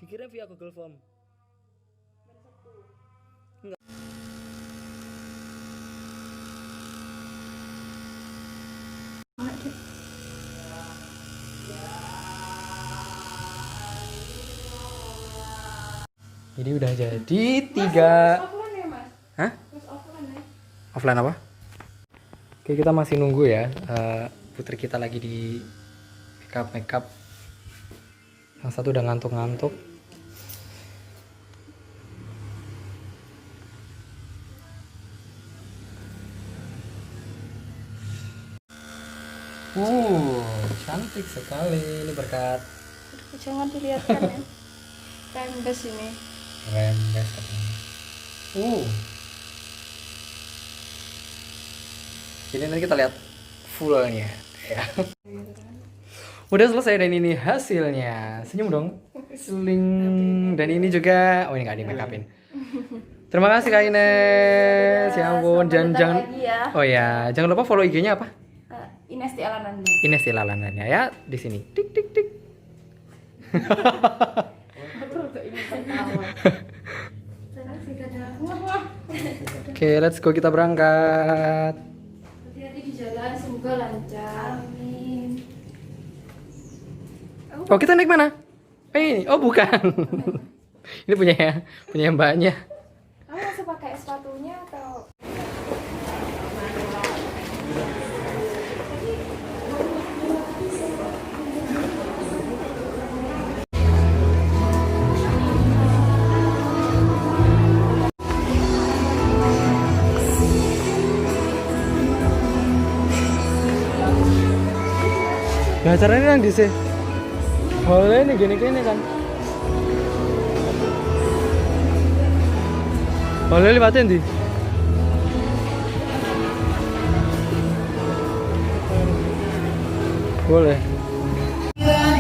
Dikirim via Google Form. Enggak. Jadi udah jadi 3. Offline ya, Mas? Hah? Mas offline ya? Offline apa? Oke, kita masih nunggu ya. Putri kita lagi di makeup. Yang satu udah ngantuk-ngantuk. Cantik sekali. Ini berkat Jangan dilihatkan ya. Rembes ini. rembes katanya. Jadi nanti kita lihat fullnya ya. Udah selesai dan ini hasilnya. Senyum dong. Seling. Dan ini juga, oh ini nggak di make upin. Terima kasih Kak Ines. Ya ampun, jangan ya. Oh ya, jangan lupa follow IG-nya apa? Ines di Alananda. Ines di Lalananya ya, di sini. Tik tik tik. Oke, let's go, kita berangkat. Hati-hati di jalan, semoga lancar. Amin. Oh, kita naik mana? Ini. Oh, bukan. Ini punya mbaknya. Kamu masih pakai sepatunya atau? Nah, acaranya yang di sini. Boleh nih gini kan. Boleh libatin di. Boleh.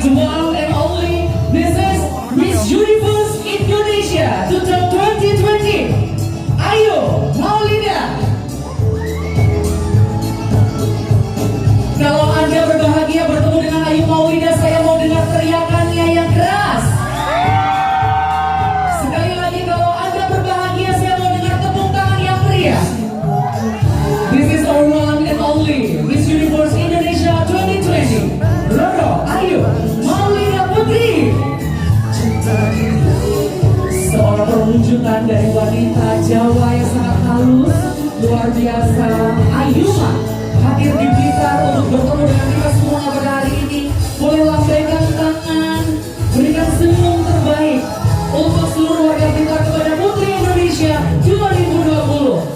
The one and only Miss Universe Indonesia 2020. Ayo, Maulida. Kalau Anda berbahagia bertemu dengan Ayu Maulida, saya mau dengar teriakannya yang keras. Sekali lagi, kalau Anda berbahagia, saya mau dengar tepuk tangan yang meriah. This is our one and only Miss Universe Indonesia 2020. Roro Ayu Maulida Putri. Seorang perwujudan dari wanita Jawa yang sangat halus, luar biasa. Ayuma hadir di Blitar untuk bertemu dengan kita semua pada hari ini. Boleh lambaikan tangan, berikan senyum terbaik untuk seluruh warga Blitar kepada Putri Indonesia 2020.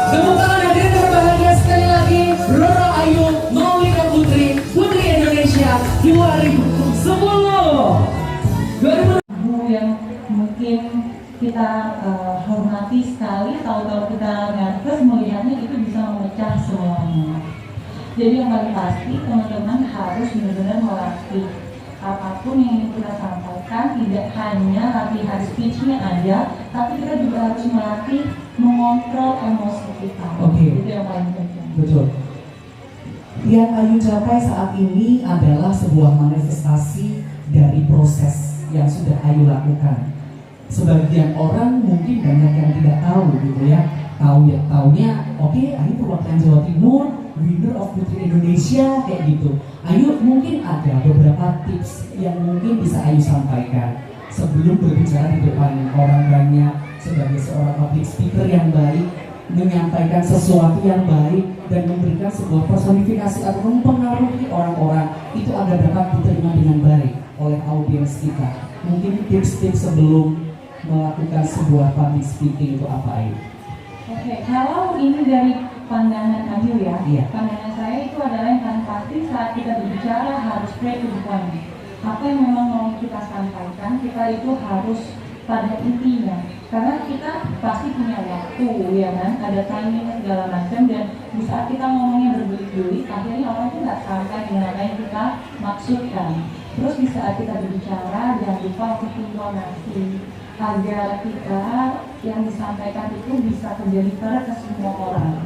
Tepuk tangan hadirin berbahagia sekali lagi. Roro Ayu Maulida Putri Indonesia 2010. Yang mungkin kita hormati sekali, tahu-tahu kita nervous melihatnya itu bisa memecah semuanya. Jadi yang paling pasti teman-teman harus benar-benar melatih apapun yang ingin kita sampaikan, tidak hanya latihan speech-nya aja, tapi kita juga harus melatih mengontrol emosi kita. Oke. Itu yang paling penting. Betul. Yang Ayu capai saat ini adalah sebuah manifestasi dari proses yang sudah Ayu lakukan. Sebagian orang mungkin banyak yang tidak tahu gitu ya. Taunya oke, Ayu perwakilan Jawa Timur, winner of Putri Indonesia kayak gitu. Ayu mungkin ada beberapa tips yang mungkin bisa Ayu sampaikan sebelum berbicara di depan orang banyak sebagai seorang public speaker yang baik, menyampaikan sesuatu yang baik dan memberikan sebuah personifikasi atau mempengaruhi orang-orang itu agar dapat diterima dengan baik oleh audiens kita. Mungkin tips-tips sebelum melakukan sebuah public speaking itu apa Ayu? Oke, kalau ini dari pandangan Ayu ya, Iya. pandangan saya itu adalah yang paling pasti saat kita berbicara harus straight to the point. Apa yang memang mau kita sampaikan, kita itu harus pada intinya. Karena kita pasti punya waktu, ya kan, ada timing segala macam, dan di saat kita ngomongnya berbelit-belit, akhirnya orang itu nggak sampai dengan apa yang kita maksudkan. Terus di saat kita berbicara, jangan lupa untuk intonasi agar kita yang disampaikan itu bisa terjadi ke semua orang.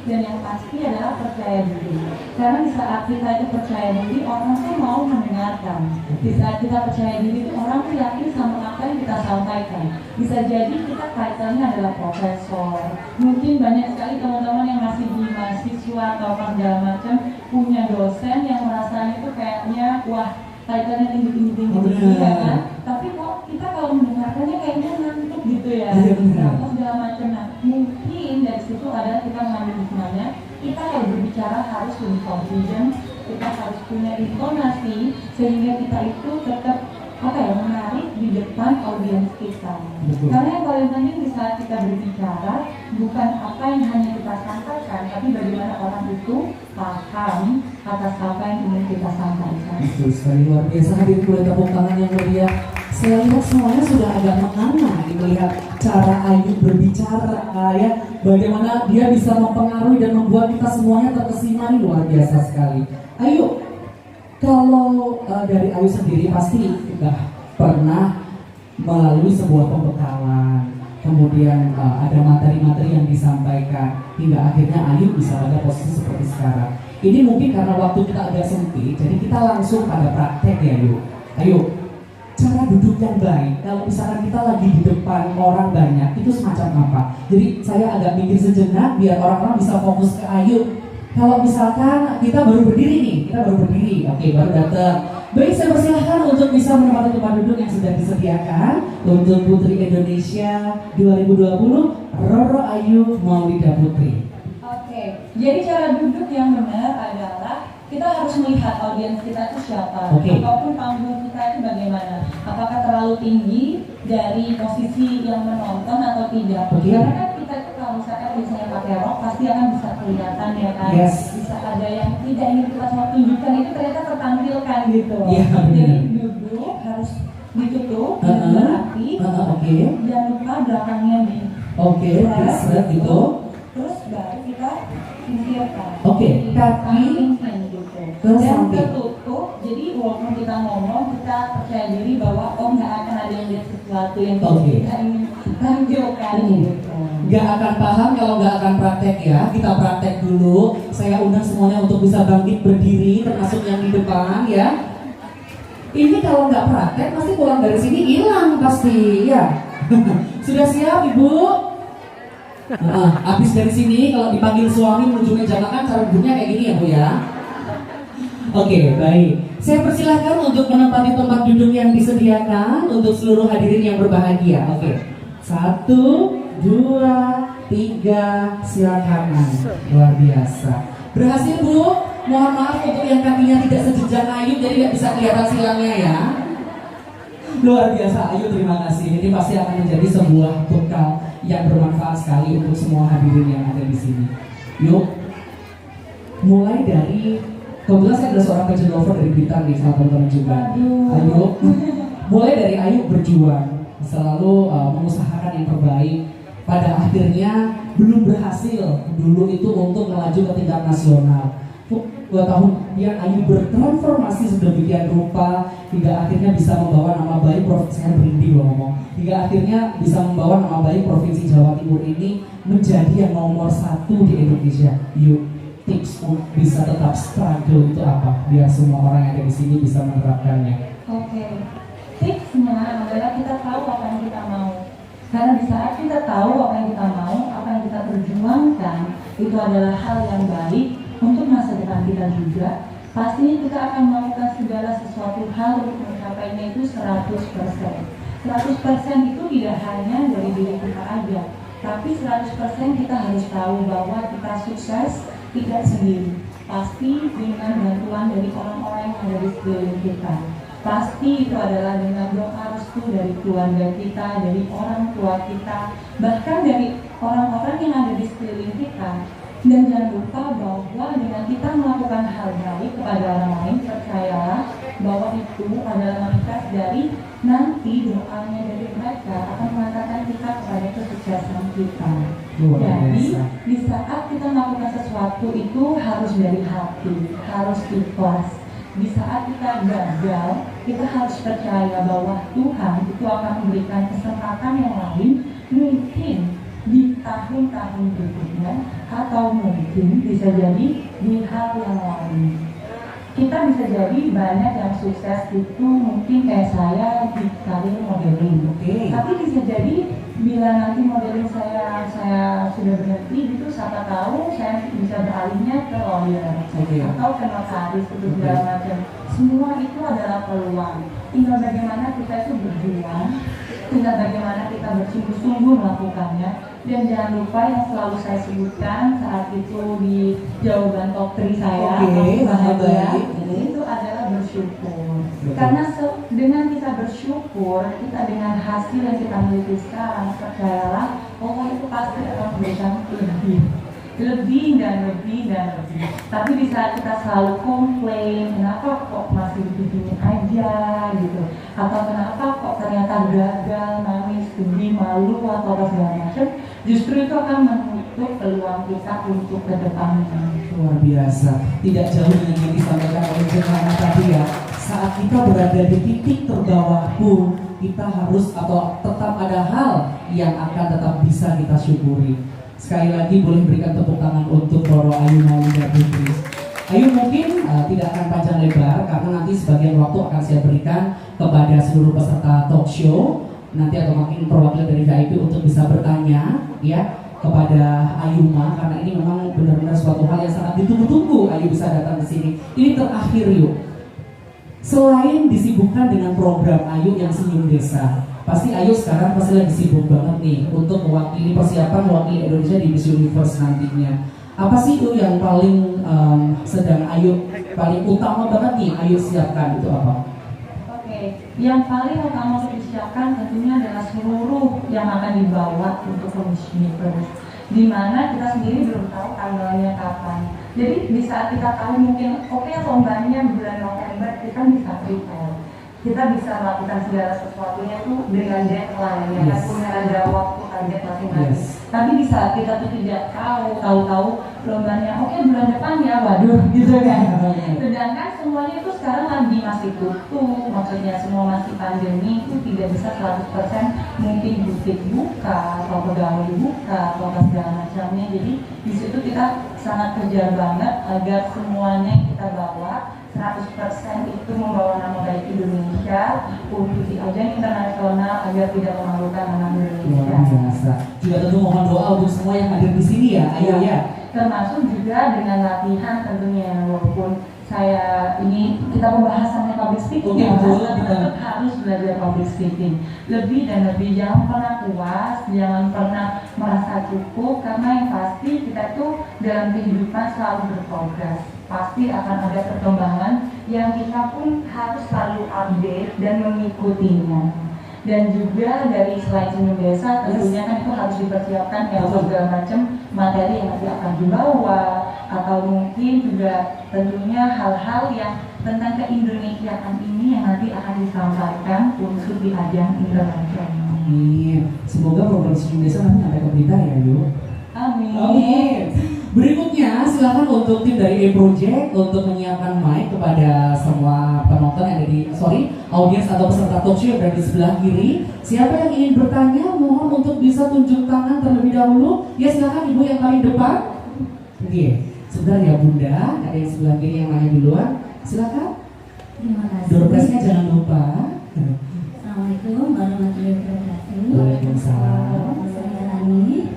dan yang pasti adalah percaya diri. Karena di saat kita itu percaya diri, orang tuh mau mendengarkan. Di saat kita percaya diri itu orang tuh yakin sama apa yang kita sampaikan. Bisa jadi kita title-nya adalah profesor. Mungkin banyak sekali teman-teman yang masih di mahasiswa atau apa segala macam punya dosen yang merasanya itu kayaknya wah title-nya tinggi-tinggi ya kan. Tapi kok kita kalau mendengarkannya kayaknya ngantuk gitu ya. Atau segala macam. Nah, mungkin dari situ adalah kita mengambil hikmahnya. Kita kalau berbicara harus lebih confident, kita harus punya intonasi sehingga kita itu tetap menarik di depan audiens kita. Betul. Karena yang paling penting di saat kita berbicara bukan apa yang hanya kita sampaikan, tapi bagaimana orang itu paham atas apa yang ingin kita sampaikan. Betul sekali, luar biasa. Hadirin boleh tepuk tangan yang meriah. Saya lihat semuanya sudah agak menganga melihat cara Ayu berbicara ya. Bagaimana dia bisa mempengaruhi dan membuat kita semuanya terkesima, ini luar biasa sekali. Ayu, kalau dari Ayu sendiri pasti sudah pernah melalui sebuah pembekalan, kemudian ada materi-materi yang disampaikan hingga akhirnya Ayu bisa pada posisi seperti sekarang. Ini mungkin karena waktu kita agak sempit, jadi kita langsung pada praktek ya Ayu. Ayu, cara duduk yang baik, kalau misalkan kita lagi di depan orang banyak, itu semacam apa? Jadi saya agak minggir sejenak biar orang-orang bisa fokus ke Ayu. Kalau misalkan kita baru berdiri nih, oke baru datang. Baik, saya persilahkan untuk bisa menempati tempat duduk yang sudah disediakan untuk Putri Indonesia 2020, Roro Ayu Maulida Putri. Oke, jadi cara duduk yang benar adalah kita harus melihat audiens kita itu siapa, ataupun panggung kita itu bagaimana. Apakah terlalu tinggi dari posisi yang menonton atau tidak? Karena kan kita itu kalau misalnya pakai rok pasti akan bisa kelihatan ya kan. Bisa ada yang tidak ingin kita tunjukkan itu ternyata tertampilkan gitu. Jadi duduk harus ditutup, berarti jangan lupa belakangnya di diseret gitu. Terus baru kita singkirkan. Kaki ke samping. Tertutup, jadi walaupun kita ngomong, kita percaya diri bahwa nggak akan ada yang lihat sesuatu yang kita ingin tunjukkan gitu. Nggak akan paham kalau nggak akan praktek ya. Kita praktek dulu. Saya undang semuanya untuk bisa bangkit berdiri, termasuk yang di depan ya. Ini kalau nggak praktek pasti pulang dari sini hilang pasti ya. Sudah siap Ibu? Habis dari sini kalau dipanggil suami menuju meja makan, cara duduknya kayak gini ya Bu ya. Oke, baik. Saya persilahkan untuk menempati tempat duduk yang disediakan untuk seluruh hadirin yang berbahagia. Oke. 1, 2, 3, silakan. Luar biasa. Berhasil Bu? Mohon maaf untuk yang kakinya tidak sejenjang Ayu, jadi nggak bisa kelihatan silangnya ya. Luar biasa Ayu, terima kasih. Ini pasti akan menjadi sebuah bekal yang bermanfaat sekali untuk semua hadirin yang ada di sini. Yuk, mulai dari, kebetulan saya adalah seorang pageant lover dari Blitar nih, sama teman-teman juga. Ayo, mulai dari Ayu berjuang, selalu mengusahakan yang terbaik. Pada akhirnya belum berhasil dulu itu untuk melaju ke tingkat nasional. 2 tahun kemudian Ayu bertransformasi sedemikian rupa hingga akhirnya bisa membawa nama baik provinsi, saya berhenti ngomong, hingga akhirnya bisa membawa nama baik provinsi Jawa Timur ini menjadi yang nomor 1 di Indonesia. Yuk, tips untuk bisa tetap struggle itu apa? Biar semua orang yang ada di sini bisa menerapkannya. Oke, tipsnya adalah kita tahu apa yang kita mau. Karena di saat kita tahu apa yang kita mau, apa yang kita perjuangkan, itu adalah hal yang baik untuk masa depan kita juga. Pastinya kita akan melakukan segala sesuatu hal untuk mencapainya itu 100%. 100% itu tidak hanya dari diri kita aja, tapi 100% kita harus tahu bahwa kita sukses tidak sendiri. Pasti dengan bantuan dari orang-orang yang ada di sekeliling kita. Pasti itu adalah dengan doa restu dari keluarga kita, dari orang tua kita, bahkan dari orang-orang yang ada di sekeliling kita. Dan jangan lupa bahwa dengan kita melakukan hal baik kepada orang lain, percayalah bahwa itu adalah manifest dari nanti doanya dari mereka akan mengantarkan kita kepada kesuksesan kita. Jadi di saat kita melakukan sesuatu itu harus dari hati, harus ikhlas. Di saat kita gagal, kita harus percaya bahwa Tuhan itu akan memberikan kesempatan yang lain. Mungkin di tahun-tahun berikutnya, atau mungkin bisa jadi di hal yang lain. Kita bisa jadi banyak yang sukses itu mungkin kayak saya di karir modeling, tapi bisa jadi bila nanti modeling saya sudah berhenti gitu, siapa tahu saya bisa beralihnya ke lawyer atau ke notaris itu segala macam. Semua itu adalah peluang. Tinggal bagaimana kita itu berjuang, tinggal bagaimana kita bersungguh-sungguh melakukannya. Dan jangan lupa yang selalu saya sebutkan saat itu di jawaban top 3 saya, bahagia, itu adalah bersyukur. Karena dengan kita bersyukur, kita dengan hasil yang kita miliki sekarang, percayalah Allah itu pasti akan memberikan lebih dan lebih. Tapi di saat kita selalu komplain, kenapa kok masih begini aja gitu, atau kenapa kok ternyata gagal, nangis, sedih, malu atau apa segala macam, justru itu akan menutup peluang kita untuk ke depannya. Luar biasa. Tidak jauh dengan yang disampaikan oleh Jemana tadi ya. Saat kita berada di titik terbawah pun, kita harus atau tetap ada hal yang akan tetap bisa kita syukuri. Sekali lagi boleh berikan tepuk tangan untuk Roro Ayu Maulida Putri. Ayu mungkin tidak akan panjang lebar karena nanti sebagian waktu akan saya berikan kepada seluruh peserta talk show nanti atau mungkin perwakilan dari VIP untuk bisa bertanya ya kepada Ayuma, karena ini memang benar-benar suatu hal yang sangat ditunggu-tunggu Ayu bisa datang ke sini. Ini terakhir yuk. Selain disibukkan dengan program Ayu yang Senyum Desa, pasti Ayu sekarang pasti lagi sibuk banget nih untuk mewakili persiapan mewakili Indonesia di Miss Universe nantinya. Apa sih itu yang paling sedang Ayu paling utama banget nih Ayu siapkan itu apa? Yang paling utama untuk disiapkan tentunya adalah seluruh yang akan dibawa untuk Miss Universe, di mana kita sendiri belum tahu tanggalnya kapan. Jadi di saat kita tahu mungkin lombanya bulan November, kita bisa prepare, kita bisa melakukan segala sesuatunya itu dengan deadline, ya kan, punya ada waktu target masing-masing. Tapi di saat kita tuh tidak tahu lombanya bulan depan ya, waduh gitu kan. Sedangkan semuanya itu sekarang lagi masih tutup, maksudnya semua masih pandemi, itu tidak bisa 100% mungkin butik buka atau pegawai buka atau segala macamnya. Jadi di situ kita sangat kejar banget agar semuanya kita bawa 100% itu membawa nama baik Indonesia untuk di ajang internasional agar tidak memalukan nama Indonesia. Luar biasa. Juga tentu mohon doa untuk semua yang hadir di sini ya, Ayu ya. Termasuk juga dengan latihan tentunya, walaupun saya ini kita pembahasannya public speaking, tetap harus belajar public speaking lebih dan lebih. Jangan pernah puas, jangan pernah merasa cukup, karena yang pasti kita itu dalam kehidupan selalu berprogres. Pasti akan ada perkembangan yang kita pun harus selalu update dan mengikutinya. Dan juga dari selain Senyum Desa tentunya kan itu harus dipersiapkan ya segala macam materi yang nanti akan dibawa, atau mungkin juga tentunya hal-hal yang tentang keindonesiaan ini yang nanti akan disampaikan untuk di ajang internasional. Amin. Semoga program Senyum Desa nanti sampai ke berita ya, Yu. Amin. Amin. Berikutnya silakan untuk tim dari E-Project untuk menyiapkan mic kepada semua penonton yang ada di audiens atau peserta talk show yang ada di sebelah kiri. Siapa yang ingin bertanya mohon untuk bisa tunjuk tangan terlebih dahulu. Ya silakan ibu yang paling depan. Oke, sebentar ya Bunda, ada yang sebelah kiri yang nanya duluan. Silakan. Terima kasih. Door prize-nya jangan lupa. Assalamualaikum warahmatullahi wabarakatuh. Waalaikumsalam. Saya Rani.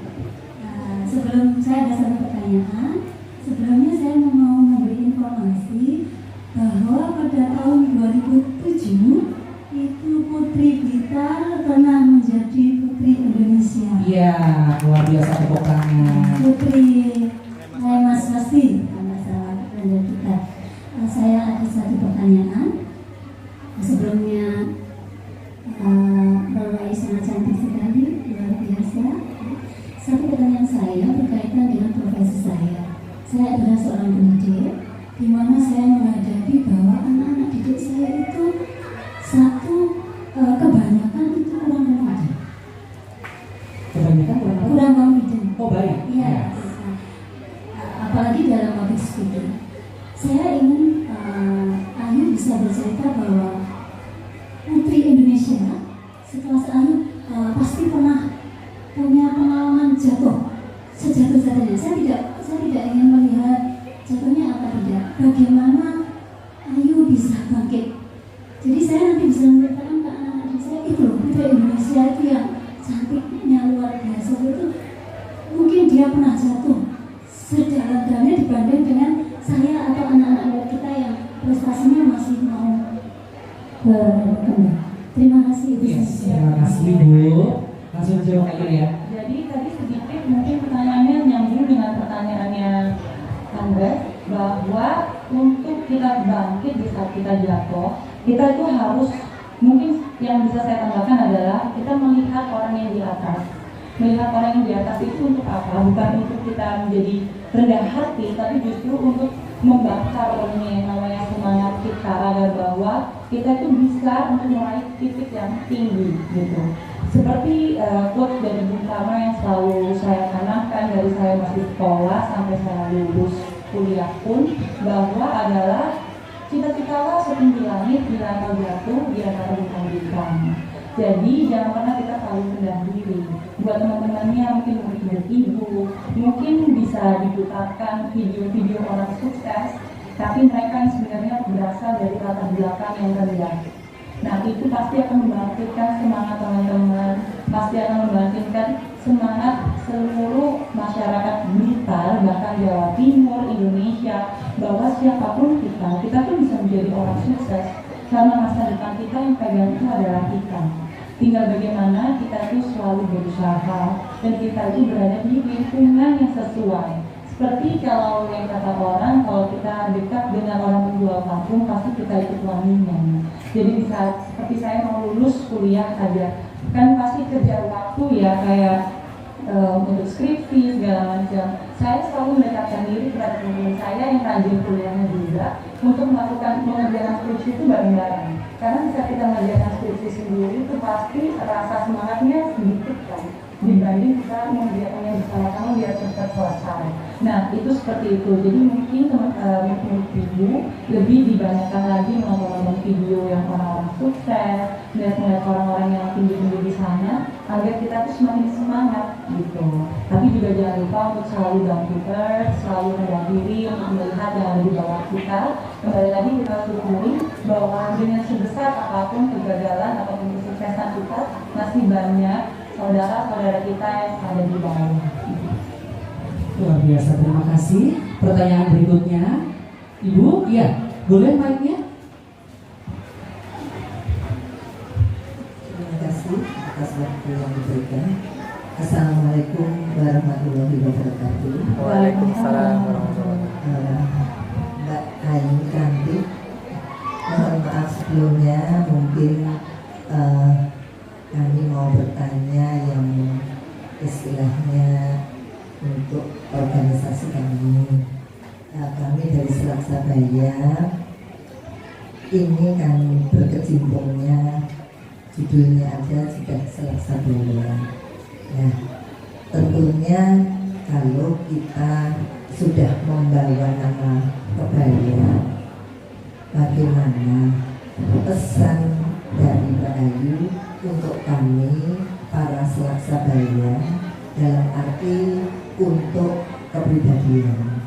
Sebelum saya ada satu pertanyaan, sebelumnya saya mau memberi informasi bahwa pada tahun 2007 itu Putri Blitar pernah menjadi Putri Indonesia. Iya, luar biasa tepuk tangan. Putri Mas Wasti, kalau salah Putri Blitar. Saya ada satu pertanyaan. Sebelumnya Bapak sangat cantik sekali, luar biasa. Satu pertanyaan saya berkaitan dengan profesi saya. Saya adalah seorang pendidik, di mana saya menghadapi bahwa anak-anak didik saya itu kebanyakan itu kurang confident. Kebanyakan Kurang confident. Oh baik. Iya. Apalagi dalam public speaking. Saya ingin Ayu bisa bercerita bahwa Putri Indonesia sekelas Ayu pasti pernah punya pengalaman se-Indonesia itu yang cantiknya luar biasa itu, mungkin dia pernah jatuh sedalam-dalamnya dibanding dengan saya atau anak-anak muda kita yang prestasinya masih mau berkembang. Terima kasih Ibu. Yes, terima kasih Ibu. Langsung jawab aja ya. Jadi tadi sedikit mungkin pertanyaannya nyambung dengan pertanyaannya Anda, bahwa untuk kita bangkit di saat kita jatuh, kita itu harus, mungkin yang bisa saya tambahkan adalah kita melihat orang yang di atas. Melihat orang yang di atas itu untuk apa? Bukan untuk kita menjadi rendah hati, tapi justru untuk membakar yang namanya semangat kita, agar bahwa kita itu bisa untuk meraih titik yang tinggi gitu. Seperti quote dari Bung Karno yang selalu saya tanamkan dari saya masih sekolah sampai saya lulus kuliah pun, bahwa adalah cita-citalah setinggi langit, bila kau jatuh di antara bintang-bintang. Jadi jangan pernah kita selalu rendah diri. Buat teman-temannya mungkin ibu, mungkin bisa diputarkan video-video orang sukses, tapi mereka yang sebenarnya berasal dari latar belakang yang rendah. Nah itu pasti akan membangkitkan semangat teman-teman, pasti akan membangkitkan semangat seluruh masyarakat Blitar, bahkan Jawa Timur, Indonesia, bahwa siapapun kita tuh bisa menjadi orang sukses, karena masa depan kita yang pegang itu adalah kita. Tinggal bagaimana kita itu selalu berusaha dan kita itu berada di lingkungan yang sesuai. Seperti kalau yang kata orang, kalau kita dekat dengan orang penjual parfum, pasti kita ikut wanginya. Jadi bisa seperti saya mau lulus kuliah aja, kan pasti kerja waktu ya, kayak untuk skripsi segala macam. Saya selalu mendekatkan diri kepada teman-teman saya yang rajin kuliahnya juga untuk melakukan pengerjaan skripsi itu bareng-bareng. Karena bisa kita mengerjakan skripsi sendiri itu pasti rasa semangatnya sedikit kan, dibanding kita mengerjakannya bersama-sama biar cepat selesai. Nah itu seperti itu. Jadi mungkin teman-teman ibu lebih dibanyakan lagi menonton video yang orang-orang sukses, melihat orang-orang yang tinggi-tinggi di sana, agar kita tuh semakin semangat gitu. Tapi juga jangan lupa untuk selalu down to earth, selalu rendah diri untuk melihat yang ada di bawah kita. Kembali lagi kita syukuri bahwa dengan sebesar apapun kegagalan ataupun kesuksesan kita, masih banyak saudara-saudara kita yang ada di bawah. Luar biasa, terima kasih. Pertanyaan berikutnya, Ibu, iya, boleh mic-nya? Terima kasih atas waktu yang diberikan. Assalamualaikum warahmatullahi wabarakatuh. Waalaikumsalam warahmatullahi wabarakatuh. Mbak Ayu cantik. Mohon maaf sebelumnya, mungkin kami mau bertanya yang istilahnya untuk organisasi kami. Kami dari Serak Sabaya ini kan berkecimpungnya, judulnya aja sudah Serak Sabaya. Nah, tentunya kalau kita sudah membawa nama kebaya, bagaimana pesan dari Mbak Ayu untuk kami para Serak Sabaya dalam arti untuk kepribadian,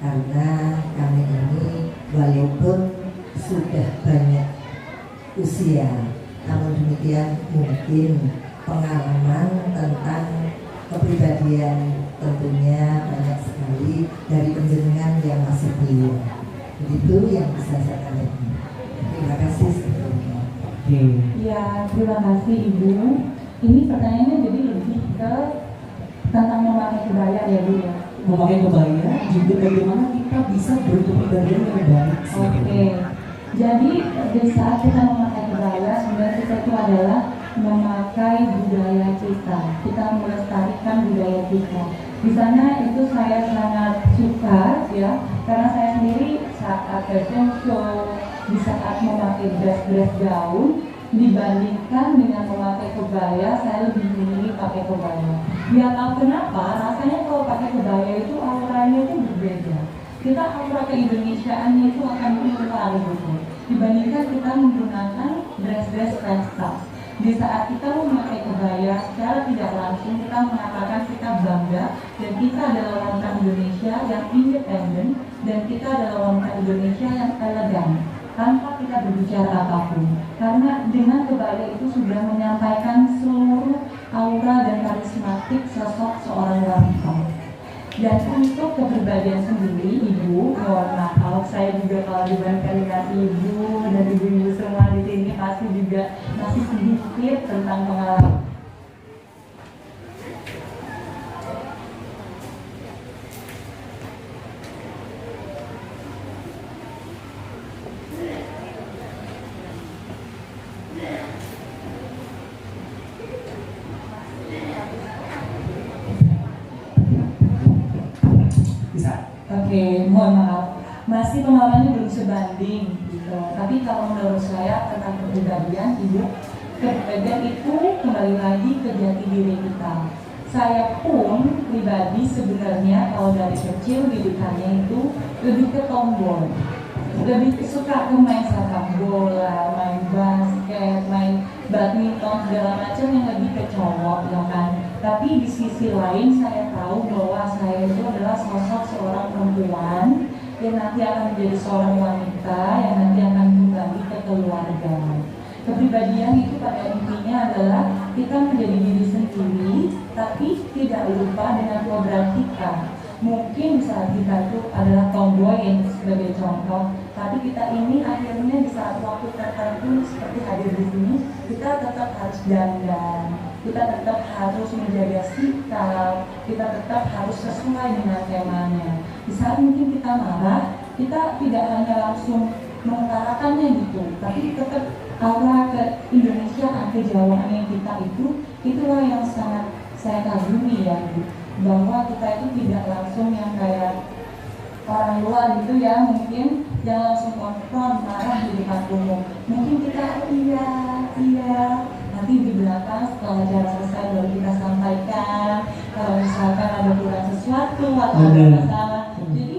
karena kami ini walaupun sudah banyak usia, namun demikian mungkin pengalaman tentang kepribadian tentunya banyak sekali dari penjenengan yang masih belum. Begitu yang bisa saya katakan. Terima kasih sebelumnya. Ya, terima kasih Ibu. Ini pertanyaannya jadi lebih ke tentang memakai kebaya ya Bu ya. Memakai kebaya, juga bagaimana kita bisa berkepribadian yang baik. Oke. Jadi di saat kita memakai kebaya, sebenarnya kita itu adalah memakai budaya kita. Kita melestarikan budaya kita. Di sana itu saya sangat suka ya, karena saya sendiri saat fashion show, di saat memakai dress gaun, dibandingkan dengan memakai kebaya, saya lebih memilih pakai kebaya. Dia tahu kenapa? Rasanya kalau pakai kebaya itu auranya itu berbeda. Kita aura keindonesiaannya itu akan keluar gitu. Dibandingkan kita menggunakan dress French style. Di saat kita memakai kebaya, secara tidak langsung kita mengatakan kita bangga dan kita adalah wanita Indonesia yang independen dan kita adalah wanita Indonesia yang elegan. tanpa kita berbicara apapun. Karena dengan kebaya itu sudah menyampaikan seluruh aura dan karismatik sosok seorang wanita. Dan untuk kepribadian sendiri, Ibu, mohon maaf kalau saya juga kalau dibandingkan dengan Ibu dan ibu-ibu semua di sini pasti juga masih sedikit tentang pengalaman. Oke, mohon maaf, masih pengalamannya belum sebanding gitu. Tapi kalau menurut saya tentang kepribadian, Ibu, kepribadian itu kembali lagi ke jati diri kita. Saya pun pribadi sebenarnya kalau dari kecil didikannya itu lebih ke tomboy, lebih suka ke main sepak bola, main basket, main badminton segala macam yang lebih ke cowok, ya kan. Tapi di sisi lain saya tahu bahwa saya itu adalah sosok seorang perempuan yang nanti akan menjadi seorang wanita yang nanti akan kembali ke keluarga. Kepribadian itu pada intinya adalah kita menjadi diri sendiri, tapi tidak lupa dengan kodrat kita. Mungkin saat kita itu adalah tomboy yang sebagai contoh, tapi kita ini akhirnya di saat waktu tertentu seperti hadir di sini, kita tetap harus dandan, kita tetap harus menjaga sikap, kita tetap harus sesuai dengan temanya. Di saat mungkin kita marah, kita tidak hanya langsung mengutarakannya gitu, tapi tetap aura ke Indonesia, kejawaan yang kita itulah yang sangat saya kagumi ya, bahwa kita itu tidak langsung yang kayak orang luar gitu ya, mungkin yang langsung konfront marah di depan umum. Mungkin kita iya, nanti di belakang setelah acara selesai baru kita sampaikan kalau misalkan ada kurang sesuatu atau ada masalah. Jadi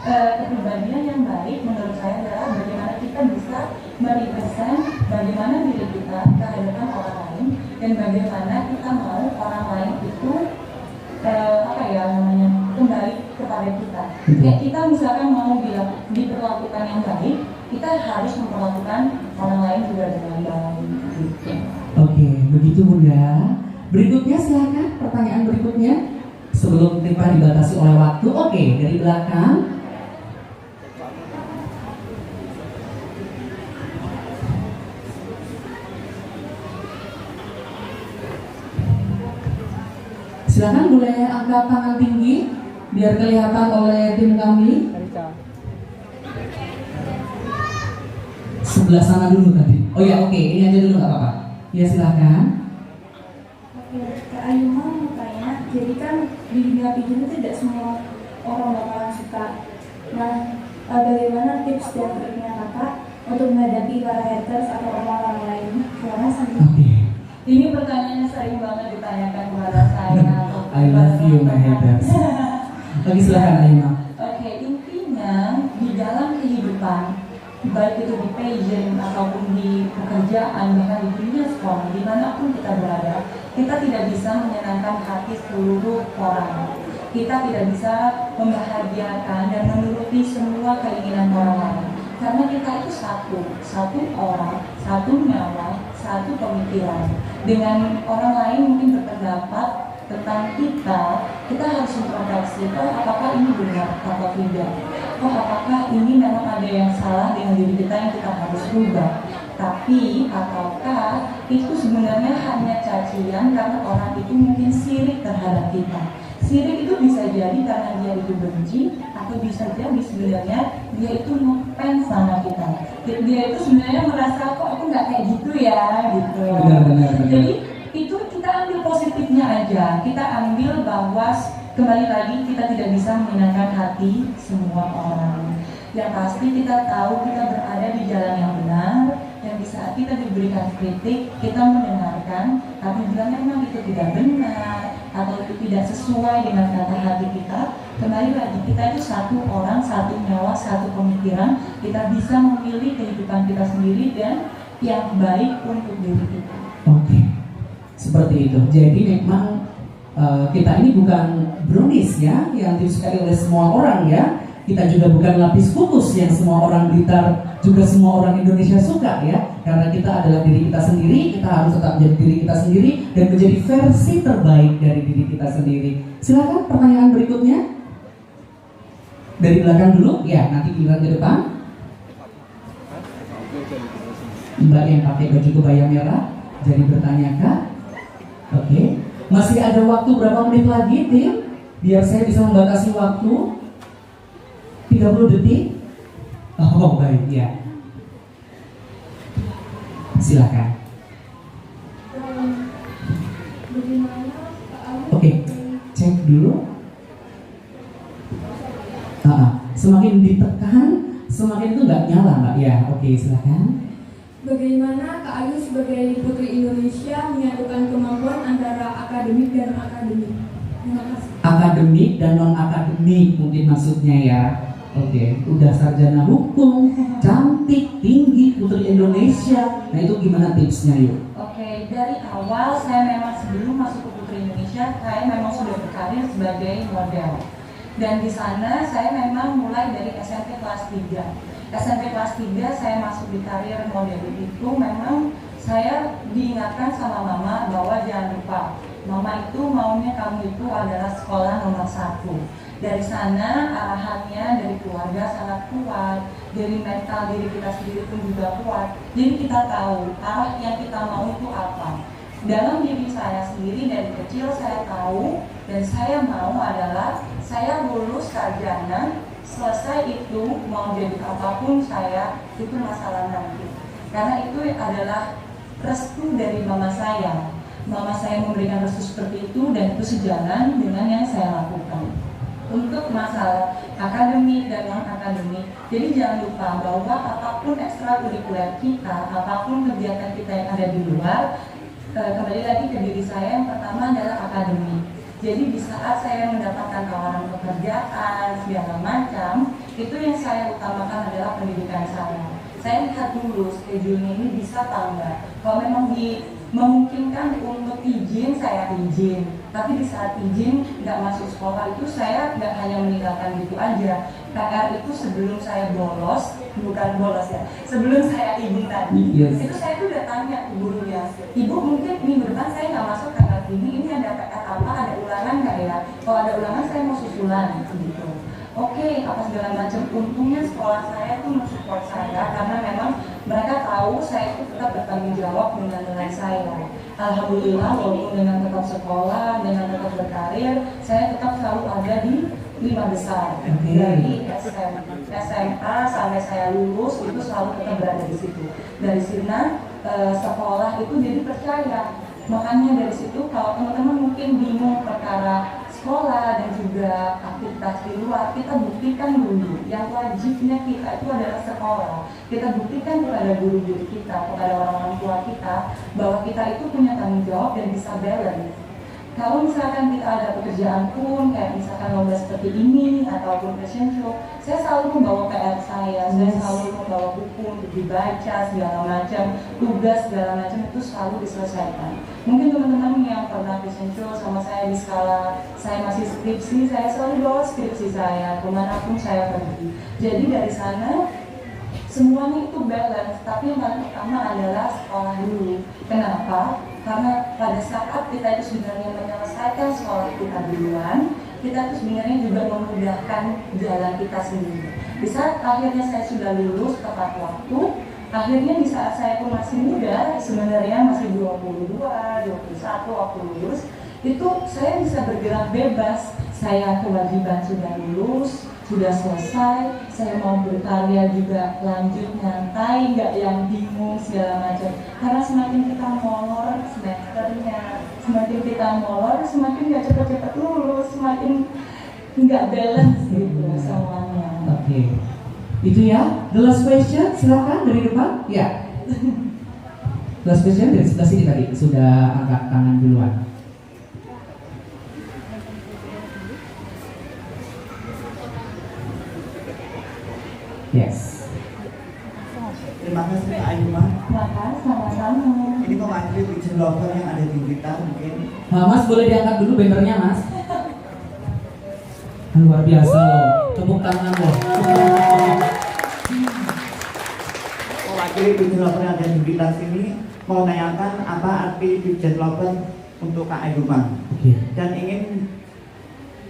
kepribadian yang baik menurut saya adalah bagaimana kita bisa merepresent bagaimana diri kita ke hadapan orang lain dan bagaimana kita mau orang lain itu kembali kepada kita. Kayak kita misalkan mau diperlakukan yang baik, kita harus memperlakukan orang lain juga dengan baik. Oke, begitu Bunda. Berikutnya silakan pertanyaan berikutnya sebelum kita dibatasi oleh waktu. Oke, dari belakang. Silakan boleh angkat tangan tinggi biar kelihatan oleh tim kami. Sebelah sana dulu tadi. Oh ya, oke, ini aja dulu nggak apa-apa. Ya silakan. Oke, Kak Ayu mau tanya, jadi kan di dunia pigeon itu tidak semua orang bakalan suka. Nah, bagaimana tips dan triknya kakak untuk menghadapi para haters atau orang-orang lain? Karena sampai Ini pertanyaannya sering banget ditanyakan kepada saya. I love you, my haters. Lagi silakan Aima. Oke, intinya di dalam kehidupan, baik itu di pageant ataupun di pekerjaan, bahkan di dunia sekolah, dimanapun kita berada, kita tidak bisa menyenangkan hati seluruh orang. Kita tidak bisa membahagiakan dan menuruti semua keinginan orang lain. Karena kita itu satu orang, satu nyawa, satu pemikiran. Dengan orang lain mungkin berpendapat tentang kita harus memproteksi, apakah ini benar atau tidak, apakah ini memang ada yang salah dengan diri kita yang kita harus rubah. Tapi ataukah itu sebenarnya hanya cacian karena orang itu mungkin sirik terhadap kita. Sirik itu bisa jadi karena dia itu benci, atau bisa jadi sebenarnya dia itu ngefans sama kita. Dia itu sebenarnya merasa kok aku nggak kayak gitu ya, gitu. Benar. Jadi itu kita ambil positifnya aja. Kita ambil bahwa kembali lagi kita tidak bisa menyenangkan hati semua orang. Yang pasti kita tahu kita berada di jalan yang benar. Dan di saat kita diberikan kritik, kita mendengarkan. Tapi bila memang itu tidak benar atau itu tidak sesuai dengan kata hati kita, kembali lagi kita itu satu orang, satu nyawa, satu pemikiran. Kita bisa memilih kehidupan kita sendiri dan yang baik untuk diri kita. Oke, seperti itu. Jadi memang kita ini bukan brownies ya, yang disukai oleh semua orang ya. Kita juga bukan lapis khusus yang semua orang Blitar, juga semua orang Indonesia suka ya. Karena kita adalah diri kita sendiri, kita harus tetap menjadi diri kita sendiri dan menjadi versi terbaik dari diri kita sendiri. Silakan pertanyaan berikutnya. Dari belakang dulu, ya nanti giliran ke depan. Mbak yang pakai baju kebaya merah, jadi bertanya kak. Oke, masih ada waktu berapa menit lagi tim? Biar saya bisa membatasi waktu 30 detik. Oh baik ya. Silakan. Oke, cek dulu. Semakin ditekan, semakin itu nggak nyala mbak ya. Oke, silakan. Bagaimana Kak Ayu sebagai Putri Indonesia menyatukan kemampuan antara akademik dan non-akademik? Terima kasih. Akademik dan non-akademik mungkin maksudnya ya. Oke, udah sarjana hukum, cantik, tinggi, Putri Indonesia. Nah itu gimana tipsnya yuk? Oke, dari awal saya memang sebelum masuk ke Putri Indonesia, saya memang sudah berkarir sebagai model. Dan di sana saya memang mulai dari SMP kelas 3. SMP kelas 3 saya masuk di karir model itu memang saya diingatkan sama mama bahwa jangan lupa, mama itu maunya kamu itu adalah sekolah nomor 1. Dari sana arahannya dari keluarga sangat kuat, dari mental diri kita sendiri pun juga kuat. Jadi kita tahu arah yang kita mau itu apa. Dalam diri saya sendiri dari kecil saya tahu dan saya mau adalah saya lulus sarjana, selesai itu mau jadi apapun saya itu masalah nanti. Karena itu adalah restu dari mama saya. Mama saya memberikan restu seperti itu dan itu sejalan dengan yang saya lakukan. Untuk masalah akademik dan non-akademik, jadi jangan lupa bahwa apapun ekstrakurikuler kita, apapun kegiatan kita yang ada di luar, kembali lagi ke diri saya yang pertama adalah akademik. Jadi di saat saya mendapatkan tawaran pekerjaan segala macam, itu yang saya utamakan adalah pendidikan saya. Saya lihat dulu schedule-nya ini bisa atau enggak. Kalau memang memungkinkan untuk izin, saya izin. Tapi di saat izin nggak masuk sekolah itu saya nggak hanya meninggalkan gitu aja. PR itu sebelum saya bolos, bukan bolos ya, sebelum saya izin tadi, itu saya tuh udah tanya ke gurunya, ibu mungkin minggu depan saya nggak masuk tanggal ini ada PR apa, ada ulangan nggak ya? Kalau ada ulangan saya mau susulan gitu. Oke, apa segala macam. Untungnya sekolah saya tuh mensupport saya karena memang mereka tahu saya itu tetap bertanggung jawab dengan nilai saya. Alhamdulillah walaupun dengan tetap sekolah, dengan tetap berkarir, saya tetap selalu ada di 5 besar. Dari SMA sampai saya lulus itu selalu tetap berada di situ. Dari sana sekolah itu jadi percaya. Makanya dari situ kalau teman-teman mungkin bingung perkara sekolah dan juga aktivitas di luar, kita buktikan dulu yang wajibnya kita itu adalah sekolah. Kita buktikan kepada guru-guru kita, kepada orang-orang tua kita bahwa kita itu punya tanggung jawab dan bisa balance. Kalau misalkan kita ada pekerjaan pun, kayak misalkan lomba seperti ini ataupun fashion show, saya selalu membawa PR saya selalu membawa buku untuk dibaca segala macam, tugas segala macam itu selalu diselesaikan. Mungkin teman-teman yang pernah fashion show sama saya di skala saya masih skripsi, saya selalu bawa skripsi saya kemanapun saya pergi. Jadi dari sana semuanya itu balance, tapi yang paling utama adalah sekolah dulu. Kenapa? Karena pada saat kita itu sebenarnya menyelesaikan sekolah kita duluan, kita itu sebenarnya juga memudahkan jalan kita sendiri. Di saat akhirnya saya sudah lulus tepat waktu, akhirnya di saat saya pun masih muda, sebenarnya masih 22, 21 waktu lulus, itu saya bisa bergerak bebas. Saya kewajiban sudah lulus, sudah selesai, saya mau berkarya juga lanjut nyantai, nggak yang bingung segala macam. Karena semakin kita molor semesternya, semakin kita molor, semakin nggak cepet-cepet lulus, semakin nggak balance gitu semuanya. Oke, itu ya. The last question, silakan dari depan. Ya. Last question dari sebelah sini tadi sudah angkat tangan duluan. Yes. Terima kasih Pak Ayuma. Maka sama-sama. Ini mewakili Vision Lover yang ada di Blitar mungkin. Mas boleh diangkat dulu bannernya Mas. Luar biasa loh, tepuk tangan loh. Mewakili Pigeon Lover yang ada di sekitar sini mau nanyakan apa arti Pigeon Lover untuk Kak Ayuma. Oke. Dan ingin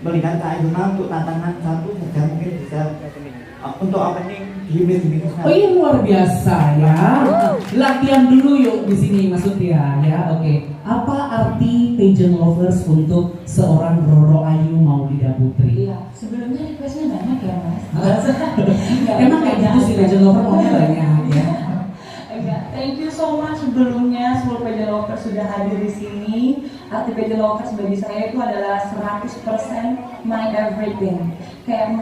melihat Kak Ayuma untuk tantangan satu saja mungkin bisa untuk opening di Miss Universe. Oh iya, luar biasa ya. Latihan dulu yuk di sini Mas Utria ya. Oke. Apa arti Pigeon Lovers untuk seorang Roro Ayu Maulida Putri? Iya, sebelumnya requestnya banyak ya Mas. Emang kayak gitu sih, Pigeon Lover maunya banyak ya. Enggak, thank you so much sebelumnya seluruh Pigeon Lovers sudah hadir di sini. Arti Pigeon Lovers bagi saya itu adalah 100% my everything. Kayak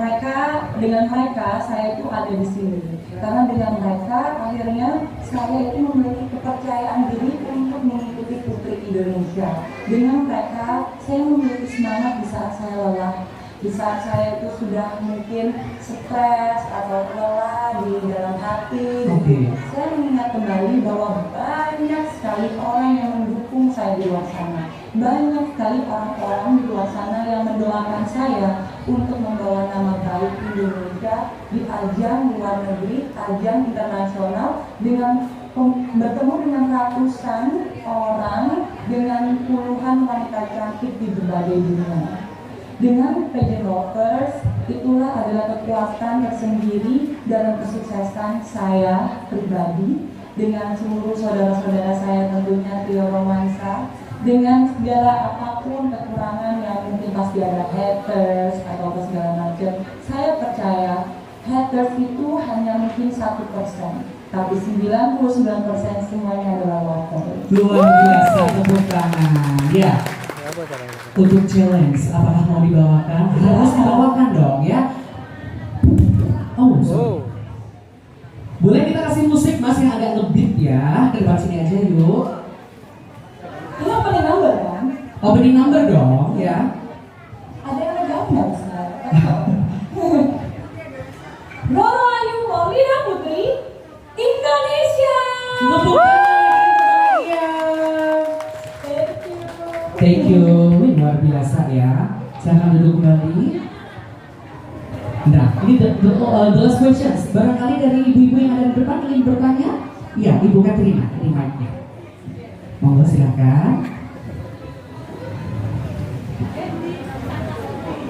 dengan mereka saya itu ada di sini. Karena dengan mereka akhirnya saya itu memiliki kepercayaan diri untuk mengikuti Putri Indonesia. Dengan mereka saya memiliki semangat di saat saya lelah. Di saat saya itu sudah mungkin stres atau lelah di dalam hati, saya mengingat kembali bahwa banyak sekali orang yang mendukung saya di luar sana. Banyak sekali orang-orang di luar sana yang mendoakan saya untuk membawa nama baik Indonesia di ajang luar negeri, ajang internasional, dengan bertemu dengan ratusan orang, dengan puluhan wanita cantik di berbagai dunia. Dengan Pigeon Lovers, itulah adalah kekuatan tersendiri dalam kesuksesan saya pribadi, dengan seluruh saudara-saudara saya tentunya trio romansa, dengan segala apapun kekurangan yang mungkin pasti ada haters atau segala macam. Saya percaya haters itu hanya mungkin 1%, tapi 99% semuanya adalah water. Luar biasa, tepuk tangan. Ya. Untuk challenge, apakah mau dibawakan? Harus dibawakan dong ya. Oh, sorry. Boleh kita kasih musik Mas yang agak ngebeat ya. Ke depan sini aja yuk. Ini opening number kan? Opening number dong ya. Ada yang ngejawab nggak sebenarnya? Roro Ayu Maulida Putri Indonesia. Thank you, luar biasa ya. Silakan duduk kembali. Nah, ini the last questions. Barangkali dari ibu-ibu yang ada di depan ingin bertanya? Iya, Ibu Katrina, ini mic-nya. Monggo silakan.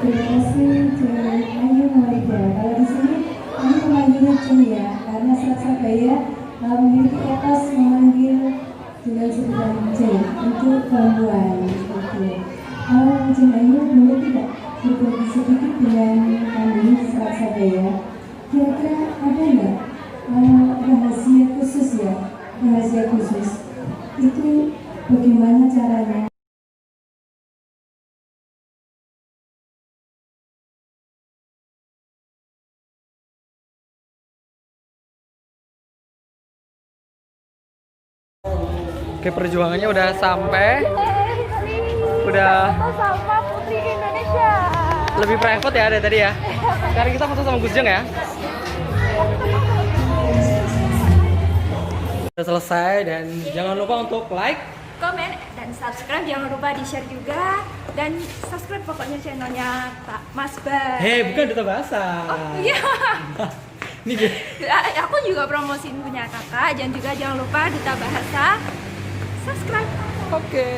Terima kasih Cik Ayu Maulida. Kalau di sini kami memanggilnya Cik ya, karena Surabaya memiliki etos memanggil dengan sebutan Cik untuk perempuan. Kalau Cik Ayu boleh tidak berbagi sedikit dengan kami Surabaya? Kira-kira ada nggak rahasia khusus ya? Rahasia khusus itu bagaimana caranya? Oke, perjuangannya udah sampai. Udah sama Putri Indonesia. lebih private ya dari tadi ya. Sekarang kita foto sama Gus Jeng ya. Udah selesai dan jangan lupa untuk like, Komen dan subscribe, jangan lupa di share juga. Dan subscribe pokoknya channelnya Pak Mas Bar. bukan Duta Bahasa. Oh iya. Ini dia. Aku juga promosiin punya kakak. Dan juga jangan lupa Duta Bahasa subscribe. Oke.